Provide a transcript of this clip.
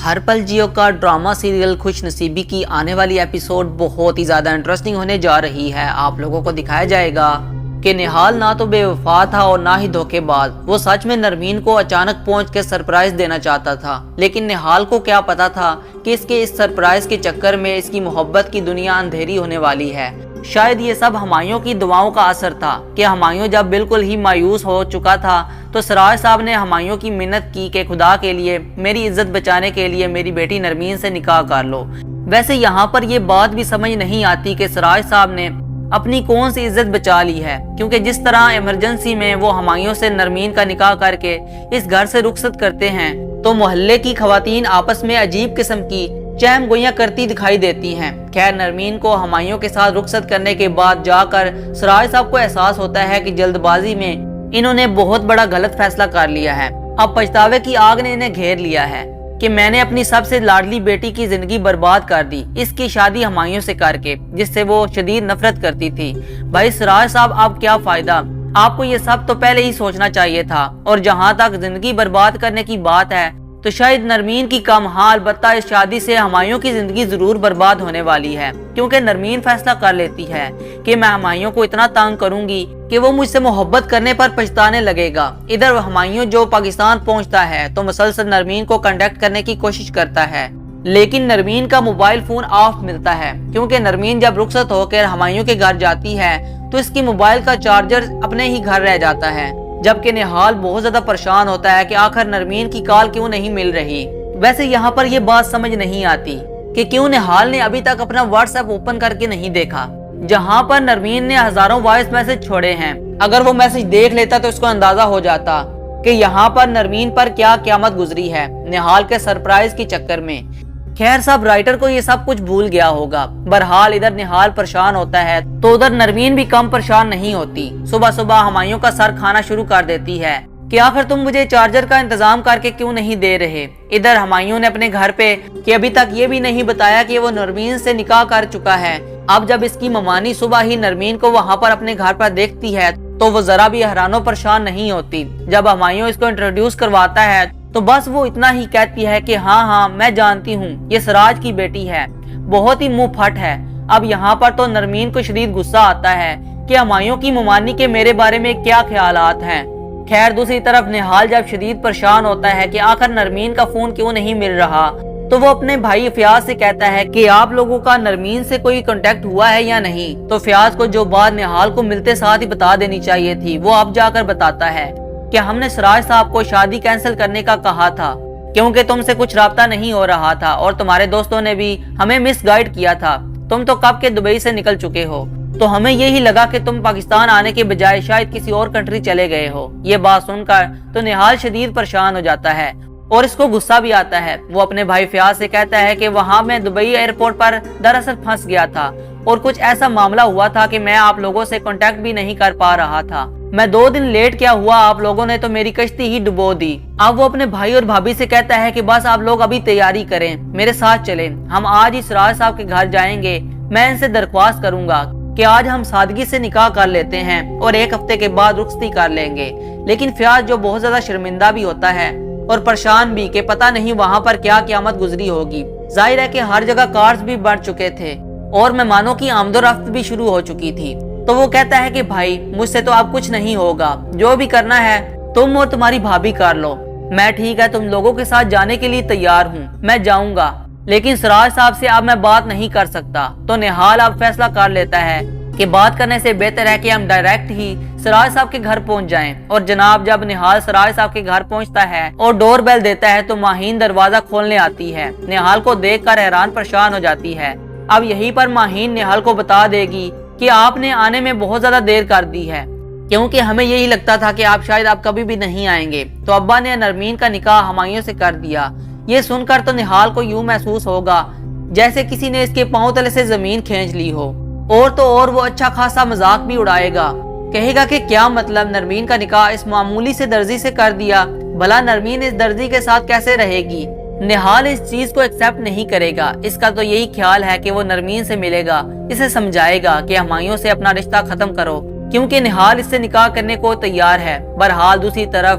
ہر پل جیو کا drama serial خوش نصیبی کی آنے والی ایپیسوڈ بہت ہی زیادہ انٹرسٹنگ ہونے جا رہی ہے۔ آپ لوگوں کو دکھایا جائے گا کہ نہال نہ تو بے وفا تھا اور نہ ہی دھوکے باز۔ وہ سچ میں نرمین کو اچانک پہنچ کے سرپرائز دینا چاہتا تھا، لیکن نہال کو کیا پتا تھا کہ اس کے اس سرپرائز کے چکر میں اس کی محبت کی دنیا اندھیری ہونے والی ہے۔ شاید یہ سب ہمایوں کی دعاؤں کا اثر تھا کہ ہمایوں جب بالکل ہی مایوس ہو چکا تھا تو سراج صاحب نے ہمایوں کی منت کی کہ خدا کے لیے میری عزت بچانے کے لیے میری بیٹی نرمین سے نکاح کر لو۔ ویسے یہاں پر یہ بات بھی سمجھ نہیں آتی کہ سراج صاحب نے اپنی کون سی عزت بچا لی ہے، کیونکہ جس طرح ایمرجنسی میں وہ ہمایوں سے نرمین کا نکاح کر کے اس گھر سے رخصت کرتے ہیں تو محلے کی خواتین آپس میں عجیب قسم کی چہم گوئیاں کرتی دکھائی دیتی ہیں۔ خیر نرمین کو ہمایوں کے ساتھ رخصت کرنے کے بعد جا کر سراج صاحب کو احساس ہوتا ہے کہ جلد بازی میں انہوں نے بہت بڑا غلط فیصلہ کر لیا ہے۔ اب پچھتاوے کی آگ نے انہیں گھیر لیا ہے کہ میں نے اپنی سب سے لاڈلی بیٹی کی زندگی برباد کر دی اس کی شادی ہمایوں سے کر کے، جس سے وہ شدید نفرت کرتی تھی۔ بھائی سراج صاحب اب کیا فائدہ، آپ کو یہ سب تو پہلے ہی سوچنا چاہیے تھا۔ اور جہاں تک زندگی برباد کرنے کی بات ہے تو شاید نرمین کی کم ہاں، البتہ اس شادی سے ہمایوں کی زندگی ضرور برباد ہونے والی ہے، کیونکہ نرمین فیصلہ کر لیتی ہے کہ میں ہمایوں کو اتنا تنگ کروں گی کہ وہ مجھ سے محبت کرنے پر پچھتانے لگے گا۔ ادھر ہمایوں جو پاکستان پہنچتا ہے تو مسلسل نرمین کو کانٹیکٹ کرنے کی کوشش کرتا ہے، لیکن نرمین کا موبائل فون آف ملتا ہے، کیونکہ نرمین جب رخصت ہو کر ہمایوں کے گھر جاتی ہے تو اس کی موبائل کا چارجر اپنے ہی گھر رہ جاتا ہے، جبکہ نہال بہت زیادہ پریشان ہوتا ہے کہ آخر نرمین کی کال کیوں نہیں مل رہی۔ ویسے یہاں پر یہ بات سمجھ نہیں آتی کہ کیوں نہال نے ابھی تک اپنا واٹس ایپ اوپن کر کے نہیں دیکھا، جہاں پر نرمین نے ہزاروں وائس میسج چھوڑے ہیں۔ اگر وہ میسج دیکھ لیتا تو اس کو اندازہ ہو جاتا کہ یہاں پر نرمین پر کیا قیامت گزری ہے نہال کے سرپرائز کے چکر میں۔ خیر صاحب رائٹر کو یہ سب کچھ بھول گیا ہوگا۔ بہرحال ادھر نہال پریشان ہوتا ہے تو ادھر نرمین بھی کم پریشان نہیں ہوتی۔ صبح صبح ہمایوں کا سر کھانا شروع کر دیتی ہے کہ آخر تم مجھے چارجر کا انتظام کر کے کیوں نہیں دے رہے۔ ادھر ہمایوں نے اپنے گھر پہ کہ ابھی تک یہ بھی نہیں بتایا کہ وہ نرمین سے نکاح کر چکا ہے۔ اب جب اس کی ممانی صبح ہی نرمین کو وہاں پر اپنے گھر پر دیکھتی ہے تو وہ ذرا بھی حیران و پریشان نہیں ہوتی۔ جب ہمایوں اس کو انٹروڈیوس کرواتا ہے تو بس وہ اتنا ہی کہتی ہے کہ ہاں میں جانتی ہوں یہ سراج کی بیٹی ہے، بہت ہی منہ پھٹ ہے۔ اب یہاں پر تو نرمین کو شدید غصہ آتا ہے کہ ہمایوں کی ممانی کے میرے بارے میں کیا خیالات ہیں۔ خیر دوسری طرف نہال جب شدید پریشان ہوتا ہے کہ آخر نرمین کا فون کیوں نہیں مل رہا تو وہ اپنے بھائی فیاض سے کہتا ہے کہ آپ لوگوں کا نرمین سے کوئی کانٹیکٹ ہوا ہے یا نہیں۔ تو فیاض کو جو بات نہال کو ملتے ساتھ ہی بتا دینی چاہیے تھی وہ اب جا کر بتاتا ہے کہ ہم نے سراج صاحب کو شادی کینسل کرنے کا کہا تھا کیونکہ تم سے کچھ رابطہ نہیں ہو رہا تھا، اور تمہارے دوستوں نے بھی ہمیں مس گائیڈ کیا تھا۔ تم تو کب کے دبئی سے نکل چکے ہو، تو ہمیں یہی لگا کہ تم پاکستان آنے کے بجائے شاید کسی اور کنٹری چلے گئے ہو۔ یہ بات سن کر تو نہال شدید پریشان ہو جاتا ہے اور اس کو غصہ بھی آتا ہے۔ وہ اپنے بھائی فیاض سے کہتا ہے کہ وہاں میں دبئی ایئرپورٹ پر دراصل پھنس گیا تھا اور کچھ ایسا معاملہ ہوا تھا کہ میں آپ لوگوں سے کانٹیکٹ بھی نہیں کر پا رہا تھا۔ میں 2 دن لیٹ کیا ہوا، آپ لوگوں نے تو میری کشتی ہی ڈبو دی۔ اب وہ اپنے بھائی اور بھابھی سے کہتا ہے کہ بس آپ لوگ ابھی تیاری کریں، میرے ساتھ چلیں، ہم آج ہی سراج صاحب کے گھر جائیں گے۔ میں ان سے درخواست کروں گا کہ آج ہم سادگی سے نکاح کر لیتے ہیں اور 1 ہفتے کے بعد رخصتی کر لیں گے۔ لیکن فیاض جو بہت زیادہ شرمندہ بھی ہوتا ہے اور پریشان بھی کہ پتہ نہیں وہاں پر کیا قیامت گزری ہوگی۔ ظاہر ہے کہ ہر جگہ کارز بھی بڑھ چکے تھے اور مہمانوں کی آمد و رفت بھی شروع ہو چکی تھی، تو وہ کہتا ہے کہ بھائی مجھ سے تو اب کچھ نہیں ہوگا، جو بھی کرنا ہے تم اور تمہاری بھابھی کر لو، میں ٹھیک ہے تم لوگوں کے ساتھ جانے کے لیے تیار ہوں، میں جاؤں گا، لیکن سراج صاحب سے اب میں بات نہیں کر سکتا۔ تو نہال اب فیصلہ کر لیتا ہے کہ بات کرنے سے بہتر ہے کہ ہم ڈائریکٹ ہی سراج صاحب کے گھر پہنچ جائیں۔ اور جناب جب نہال سراج صاحب کے گھر پہنچتا ہے اور ڈور بیل دیتا ہے تو ماہین دروازہ کھولنے آتی ہے۔ نہال کو دیکھ کر حیران پریشان ہو جاتی ہے۔ اب یہیں پر ماہین نہال کو بتا دے گی کہ آپ نے آنے میں بہت زیادہ دیر کر دی ہے، کیونکہ ہمیں یہی لگتا تھا کہ آپ شاید اب کبھی بھی نہیں آئیں گے۔ تو ابا نے نرمین کا نکاح ہمایوں سے کر دیا۔ یہ سن کر تو نہال کو یوں محسوس ہوگا جیسے کسی نے اس کے پاؤں تلے سے زمین کھینچ لی ہو، اور تو اور وہ اچھا خاصا مذاق بھی اڑائے گا، کہے گا کہ کیا مطلب نرمین کا نکاح اس معمولی سے درزی سے کر دیا، بھلا نرمین اس درزی کے ساتھ کیسے رہے گی۔ نہال اس چیز کو ایکسپٹ نہیں کرے گا، اس کا تو یہی خیال ہے کہ وہ نرمین سے ملے گا، اسے سمجھائے گا کہ ہمایوں سے اپنا رشتہ ختم کرو، کیونکہ نہال اس سے نکاح کرنے کو تیار ہے۔ بہرحال دوسری طرف